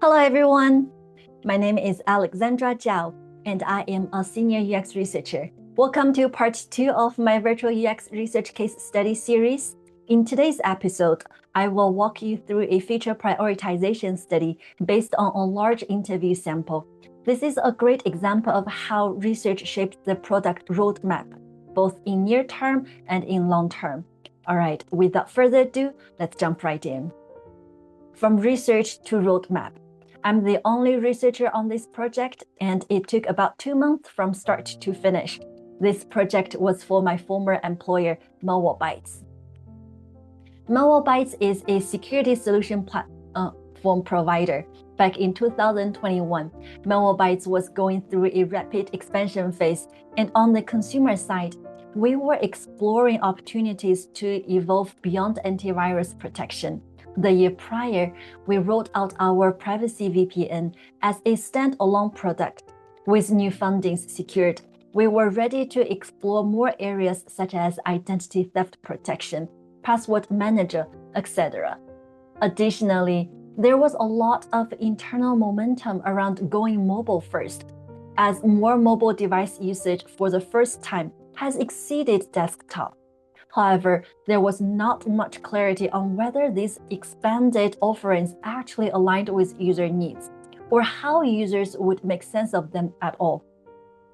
Hello, everyone. My name is Alexandra Zhao, and I am a senior UX researcher. Welcome to part 2 of my virtual UX research case study series. In today's episode, I will walk you through a feature prioritization study based on a large interview sample. This is a great example of how research shaped the product roadmap, both in near term and in long term. All right, without further ado, let's jump right in. From research to roadmap. I'm the only researcher on this project, and it took about 2 months from start to finish. This project was for my former employer, Malwarebytes. Malwarebytes is a security solution platform provider. Back in 2021, Malwarebytes was going through a rapid expansion phase, and on the consumer side, we were exploring opportunities to evolve beyond antivirus protection. The year prior, we rolled out our privacy VPN as a standalone product. With new fundings secured, we were ready to explore more areas such as identity theft protection, password manager, etc. Additionally, there was a lot of internal momentum around going mobile first, as more mobile device usage for the first time has exceeded desktop. However, there was not much clarity on whether these expanded offerings actually aligned with user needs, or how users would make sense of them at all.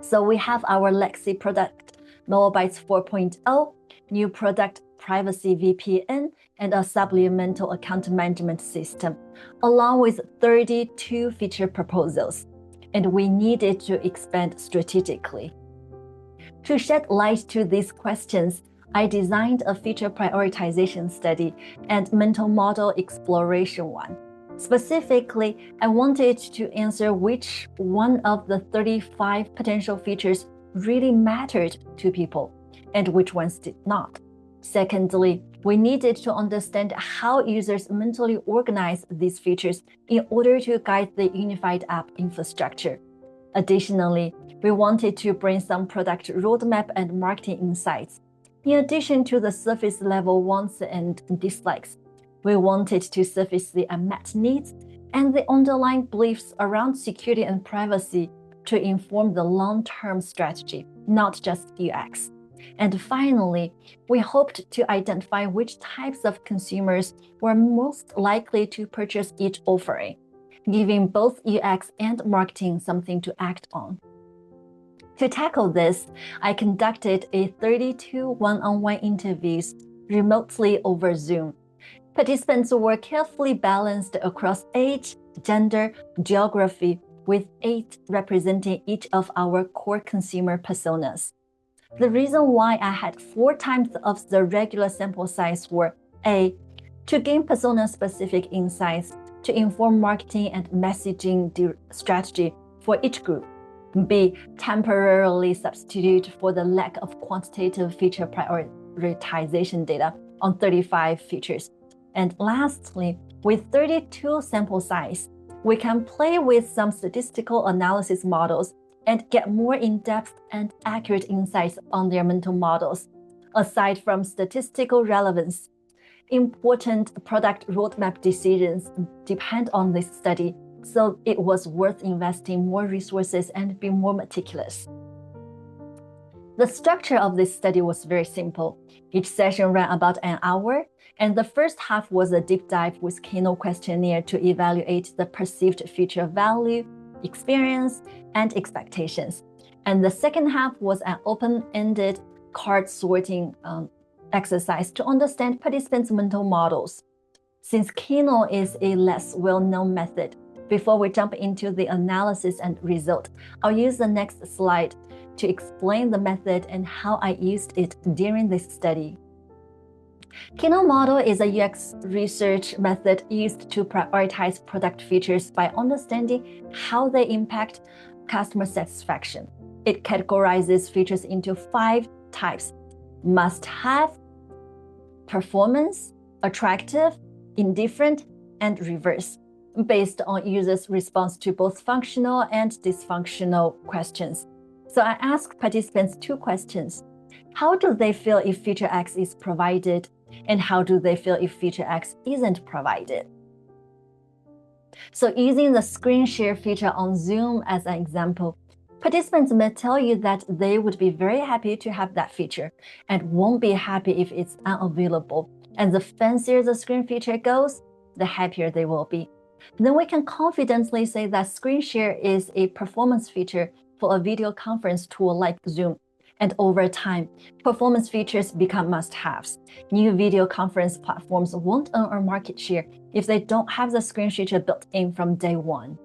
So we have our legacy product, Malwarebytes 4.0, new product Privacy VPN, and a supplemental account management system, along with 32 feature proposals. And we needed to expand strategically. To shed light to these questions, I designed a feature prioritization study and mental model exploration one. Specifically, I wanted to answer which one of the 35 potential features really mattered to people and which ones did not. Secondly, we needed to understand how users mentally organize these features in order to guide the unified app infrastructure. Additionally, we wanted to bring some product roadmap and marketing insights. In addition to the surface level wants and dislikes, we wanted to surface the unmet needs and the underlying beliefs around security and privacy to inform the long-term strategy, not just UX. And finally, we hoped to identify which types of consumers were most likely to purchase each offering, giving both UX and marketing something to act on. To tackle this, I conducted 32 one-on-one interviews remotely over Zoom. Participants were carefully balanced across age, gender, geography, with 8 representing each of our core consumer personas. The reason why I had 4 times of the regular sample size were A, to gain persona-specific insights to inform marketing and messaging strategy for each group. B, temporarily substitute for the lack of quantitative feature prioritization data on 35 features. And lastly, with 32 sample size, we can play with some statistical analysis models and get more in-depth and accurate insights on their mental models. Aside from statistical relevance, important product roadmap decisions depend on this study, so it was worth investing more resources and be more meticulous. The structure of this study was very simple. Each session ran about an hour, and the first half was a deep dive with Kano questionnaire to evaluate the perceived future value, experience, and expectations. And the second half was an open-ended card sorting exercise to understand participants' mental models. Since Kano is a less well-known method, before we jump into the analysis and result, I'll use the next slide to explain the method and how I used it during this study. Kano model is a UX research method used to prioritize product features by understanding how they impact customer satisfaction. It categorizes features into 5 types: must-have, performance, attractive, indifferent, and reverse, based on users' response to both functional and dysfunctional questions. So I asked participants 2 questions. How do they feel if feature X is provided? And how do they feel if feature X isn't provided? So using the screen share feature on Zoom as an example, participants may tell you that they would be very happy to have that feature and won't be happy if it's unavailable. And the fancier the screen feature goes, the happier they will be. Then we can confidently say that screen share is a performance feature for a video conference tool like Zoom. And over time, performance features become must-haves. New video conference platforms won't earn a market share if they don't have the screen feature built in from day one.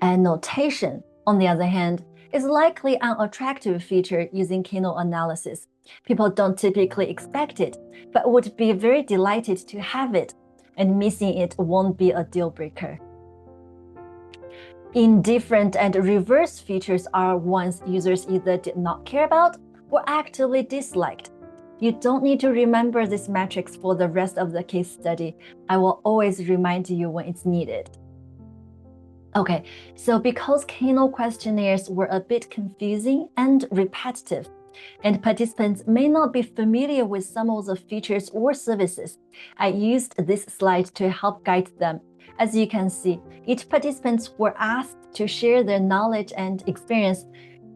Annotation, on the other hand, is likely an attractive feature using keynote analysis. People don't typically expect it, but would be very delighted to have it, and missing it won't be a deal breaker. Indifferent and reverse features are ones users either did not care about or actively disliked. You don't need to remember these metrics for the rest of the case study. I will always remind you when it's needed. Okay, so because keynote questionnaires were a bit confusing and repetitive, and participants may not be familiar with some of the features or services, I used this slide to help guide them. As you can see, each participant were asked to share their knowledge and experience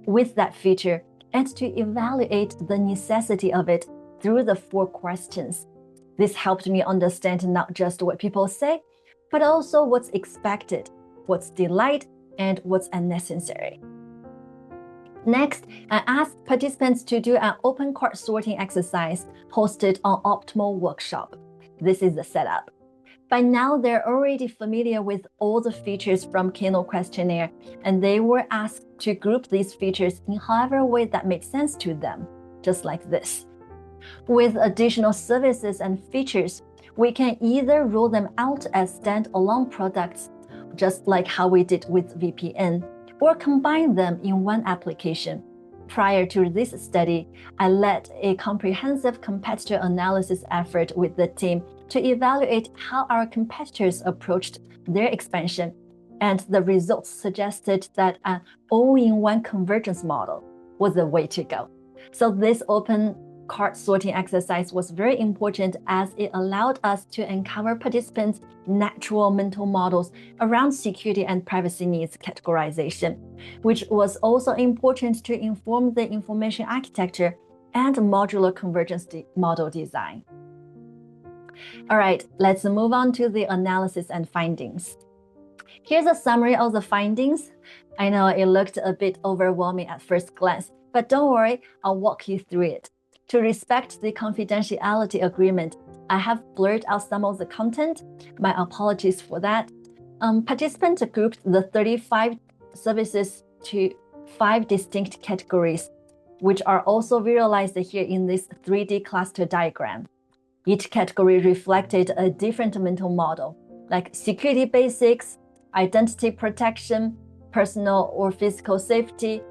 with that feature and to evaluate the necessity of it through the 4 questions. This helped me understand not just what people say, but also what's expected, what's delight, and what's unnecessary. Next, I asked participants to do an open card sorting exercise hosted on Optimal Workshop. This is the setup. By now, they're already familiar with all the features from Keynote questionnaire, and they were asked to group these features in however way that made sense to them, just like this. With additional services and features, we can either roll them out as standalone products, just like how we did with VPN, or combine them in one application. Prior to this study, I led a comprehensive competitor analysis effort with the team to evaluate how our competitors approached their expansion, and the results suggested that an all-in-one convergence model was the way to go. So this open card sorting exercise was very important as it allowed us to uncover participants' natural mental models around security and privacy needs categorization, which was also important to inform the information architecture and modular convergence model design. All right, let's move on to the analysis and findings. Here's a summary of the findings. I know it looked a bit overwhelming at first glance, but don't worry, I'll walk you through it. To respect the confidentiality agreement, I have blurred out some of the content. My apologies for that. Participants grouped the 35 services to 5 distinct categories, which are also visualized here in this 3D cluster diagram. Each category reflected a different mental model, like security basics, identity protection, personal or physical safety,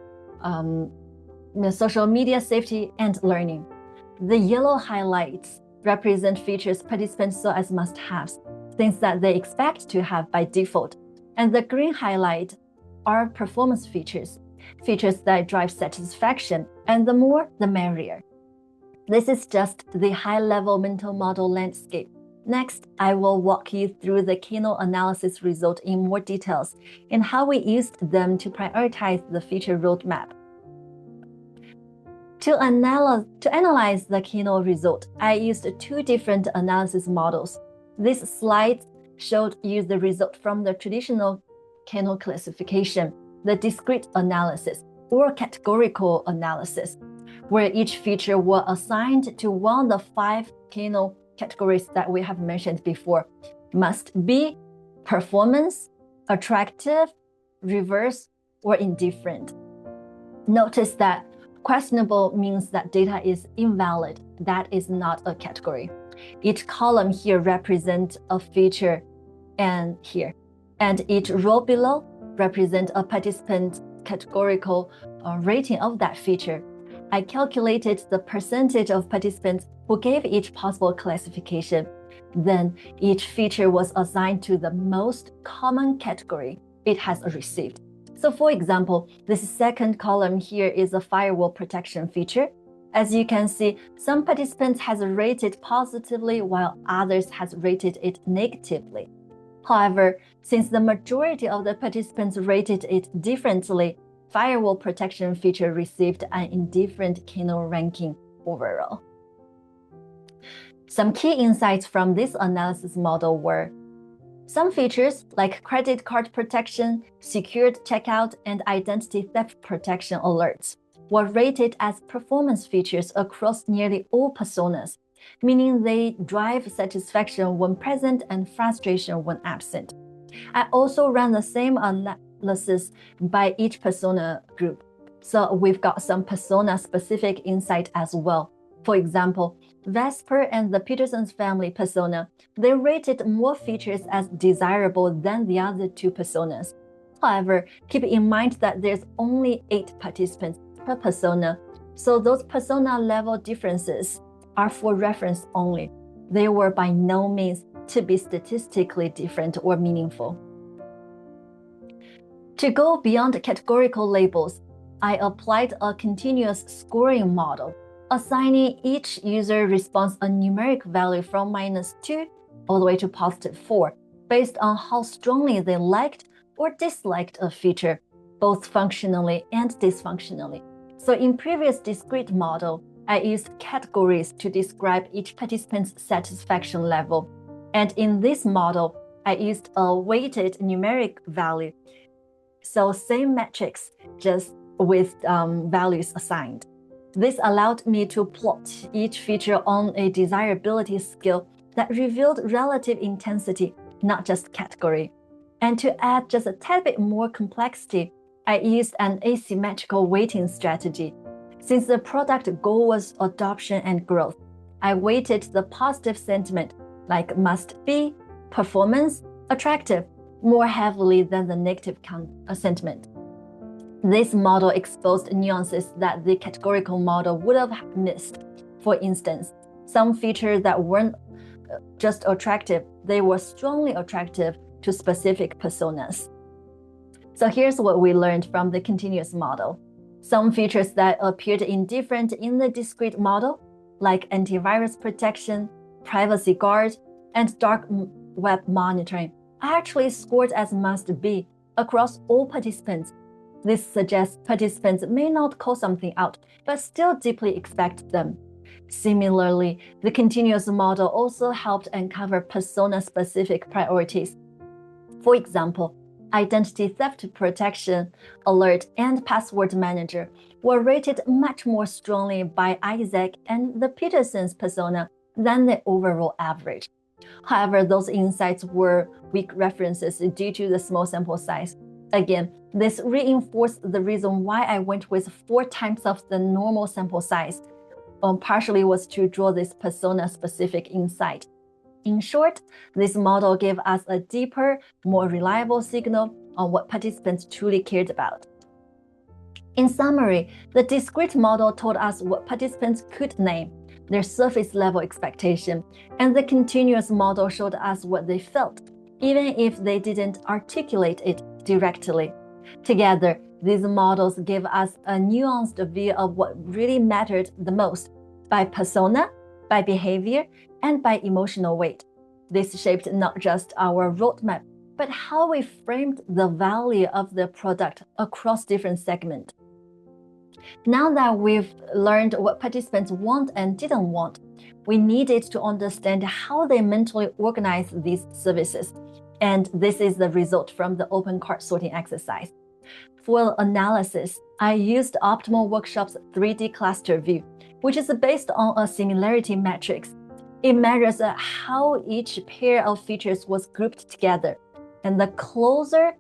social media safety, and learning. The yellow highlights represent features participants saw as must-haves, things that they expect to have by default. And the green highlight are performance features, features that drive satisfaction, and the more, the merrier. This is just the high-level mental model landscape. Next, I will walk you through the Keynote analysis result in more details and how we used them to prioritize the feature roadmap. To analyze the Keynote result, I used 2 different analysis models. This slide showed you the result from the traditional Keynote classification, the discrete analysis, or categorical analysis, where each feature was assigned to one of the 5 Keynote categories that we have mentioned before: must be, performance, attractive, reverse, or indifferent. Notice that questionable means that data is invalid. That is not a category. Each column here represents a feature and each row below represents a participant categorical rating of that feature. I calculated the percentage of participants who gave each possible classification. Then each feature was assigned to the most common category it has received. So for example, this second column here is a firewall protection feature. As you can see, some participants has rated positively while others has rated it negatively. However, since the majority of the participants rated it differently, firewall protection feature received an indifferent kernel ranking overall. Some key insights from this analysis model were: some features like credit card protection, secured checkout, and identity theft protection alerts were rated as performance features across nearly all personas, meaning they drive satisfaction when present and frustration when absent. I also ran the same analysis by each persona group, so we've got some persona-specific insight as well. For example, Vesper and the Peterson's family persona, they rated more features as desirable than the other two personas. However, keep in mind that there's only 8 participants per persona, so those persona level differences are for reference only. They were by no means to be statistically different or meaningful. To go beyond categorical labels, I applied a continuous scoring model, assigning each user response a numeric value from -2 all the way to +4, based on how strongly they liked or disliked a feature, both functionally and dysfunctionally. So in previous discrete model, I used categories to describe each participant's satisfaction level. And in this model, I used a weighted numeric value. So same metrics, just with values assigned. This allowed me to plot each feature on a desirability scale that revealed relative intensity, not just category. And to add just a tad bit more complexity, I used an asymmetrical weighting strategy. Since the product goal was adoption and growth, I weighted the positive sentiment, like must be, performance, attractive, more heavily than the negative sentiment. This model exposed nuances that the categorical model would have missed. For instance, some features that weren't just attractive, they were strongly attractive to specific personas. So here's what we learned from the continuous model. Some features that appeared indifferent in the discrete model, like antivirus protection, privacy guard, and dark web monitoring, are actually scored as must-be across all participants. This suggests participants may not call something out, but still deeply expect them. Similarly, the continuous model also helped uncover persona-specific priorities. For example, identity theft protection, alert, and password manager were rated much more strongly by Isaac and the Peterson's persona than the overall average. However, those insights were weak references due to the small sample size. Again, this reinforced the reason why I went with 4 times of the normal sample size. Partially was to draw this persona-specific insight. In short, this model gave us a deeper, more reliable signal on what participants truly cared about. In summary, the discrete model told us what participants could name, their surface-level expectation, and the continuous model showed us what they felt, even if they didn't articulate it directly. Together, these models give us a nuanced view of what really mattered the most, by persona, by behavior, and by emotional weight. This shaped not just our roadmap, but how we framed the value of the product across different segments. Now that we've learned what participants want and didn't want, we needed to understand how they mentally organize these services. And this is the result from the open cart sorting exercise. For analysis, I used Optimal Workshop's 3D cluster view, which is based on a similarity matrix. It measures how each pair of features was grouped together. And the closer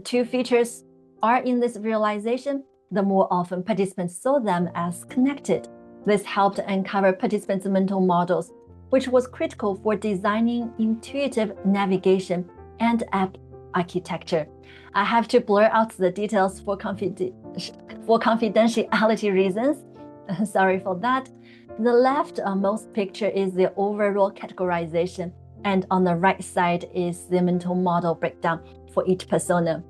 two features are in this realization, the more often participants saw them as connected. This helped uncover participants' mental models, which was critical for designing intuitive navigation and app architecture. I have to blur out the details for confidentiality reasons. Sorry for that. The leftmost picture is the overall categorization, and on the right side is the mental model breakdown for each persona.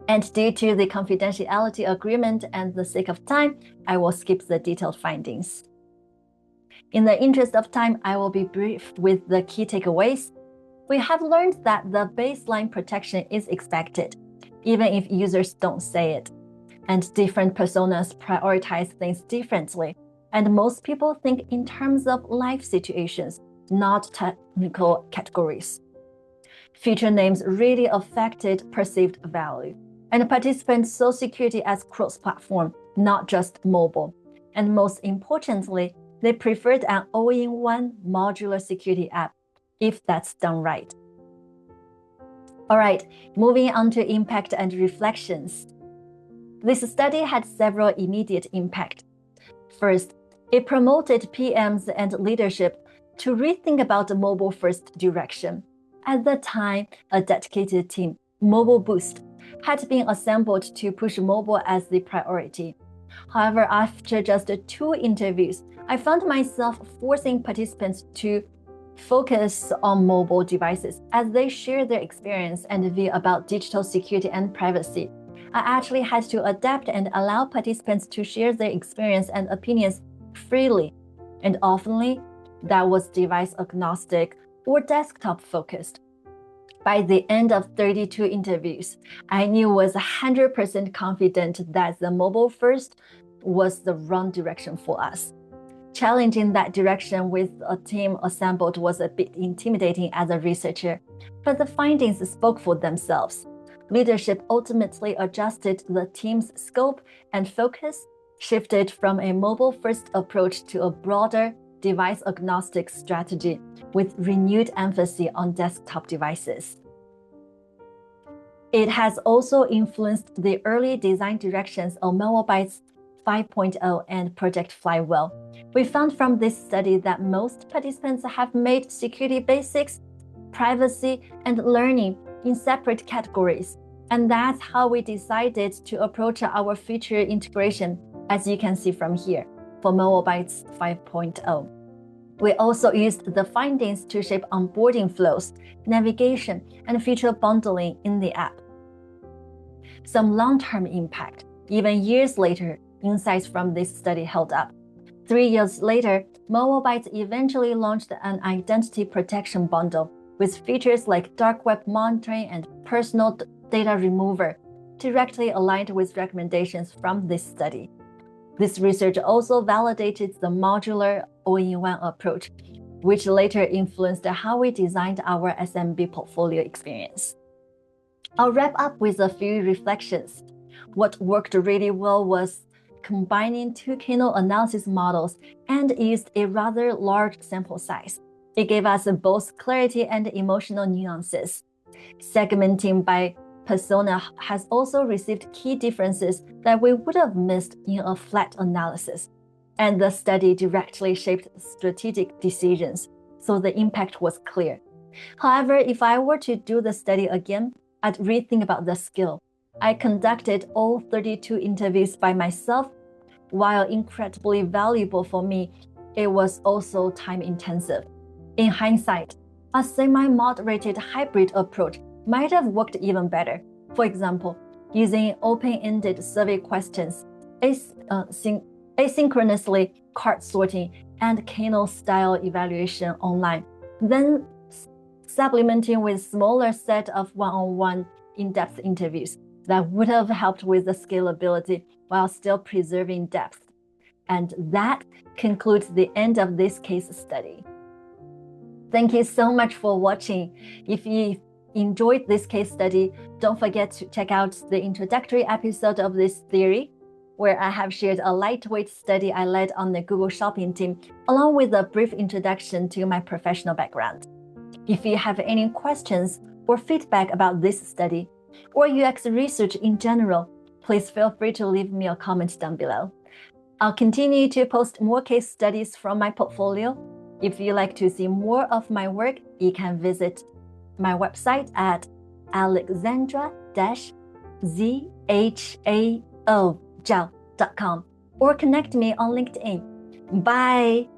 And due to the confidentiality agreement and the sake of time, I will skip the detailed findings. In the interest of time, I will be brief with the key takeaways. We have learned that the baseline protection is expected, even if users don't say it. And different personas prioritize things differently. And most people think in terms of life situations, not technical categories. Feature names really affected perceived value. And participants saw security as cross-platform, not just mobile. And most importantly, they preferred an all-in-one modular security app, if that's done right. All right, moving on to impact and reflections. This study had several immediate impacts. First, it promoted PMs and leadership to rethink about the mobile-first direction. At the time, a dedicated team, Mobile Boost, had been assembled to push mobile as the priority. However, after just 2 interviews, I found myself forcing participants to focus on mobile devices as they share their experience and view about digital security and privacy. I actually had to adapt and allow participants to share their experience and opinions freely, and oftenly, that was device agnostic or desktop focused. By the end of 32 interviews, I knew was 100% confident that the mobile first was the wrong direction for us. Challenging that direction with a team assembled was a bit intimidating as a researcher, but the findings spoke for themselves. Leadership ultimately adjusted the team's scope and focus, shifted from a mobile-first approach to a broader, device-agnostic strategy with renewed emphasis on desktop devices. It has also influenced the early design directions of Malwarebytes 5.0 and Project Flywheel. We found from this study that most participants have made security basics, privacy, and learning in separate categories. And that's how we decided to approach our feature integration, as you can see from here, for Malwarebytes 5.0. We also used the findings to shape onboarding flows, navigation, and feature bundling in the app. Some long-term impact, even years later, insights from this study held up. 3 years later, Malwarebytes eventually launched an identity protection bundle with features like dark web monitoring and personal data remover, directly aligned with recommendations from this study. This research also validated the modular all-in-one approach, which later influenced how we designed our SMB portfolio experience. I'll wrap up with a few reflections. What worked really well was combining 2 Kano analysis models and used a rather large sample size. It gave us both clarity and emotional nuances. Segmenting by persona has also received key differences that we would have missed in a flat analysis. And the study directly shaped strategic decisions, so the impact was clear. However, if I were to do the study again, I'd rethink about the skill. I conducted all 32 interviews by myself. While incredibly valuable for me, it was also time-intensive. In hindsight, a semi-moderated hybrid approach might have worked even better. For example, using open-ended survey questions, asynchronously card sorting, and Kano-style evaluation online, then supplementing with smaller set of one-on-one in-depth interviews that would have helped with the scalability while still preserving depth. And that concludes the end of this case study. Thank you so much for watching. If you enjoyed this case study, don't forget to check out the introductory episode of this theory, where I have shared a lightweight study I led on the Google Shopping team, along with a brief introduction to my professional background. If you have any questions or feedback about this study, or UX research in general, please feel free to leave me a comment down below. I'll continue to post more case studies from my portfolio. If you'd like to see more of my work, you can visit my website at alexandra-zhao.com or connect me on LinkedIn. Bye!